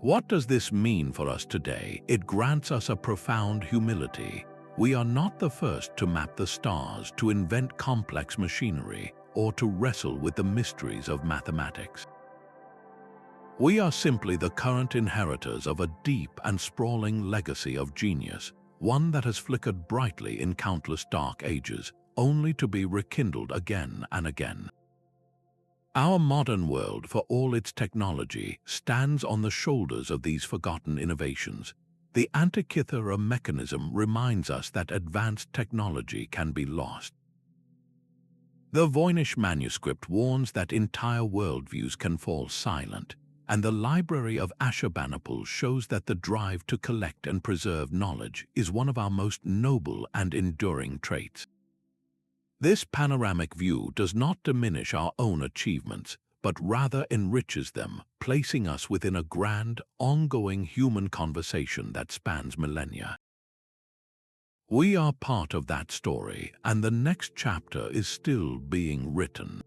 What does this mean for us today? It grants us a profound humility. We are not the first to map the stars, to invent complex machinery, or to wrestle with the mysteries of mathematics. We are simply the current inheritors of a deep and sprawling legacy of genius, one that has flickered brightly in countless dark ages, only to be rekindled again and again. Our modern world, for all its technology, stands on the shoulders of these forgotten innovations. The Antikythera Mechanism reminds us that advanced technology can be lost. The Voynich Manuscript warns that entire worldviews can fall silent, and the Library of Ashurbanipal shows that the drive to collect and preserve knowledge is one of our most noble and enduring traits. This panoramic view does not diminish our own achievements, but rather enriches them, placing us within a grand, ongoing human conversation that spans millennia. We are part of that story, and the next chapter is still being written.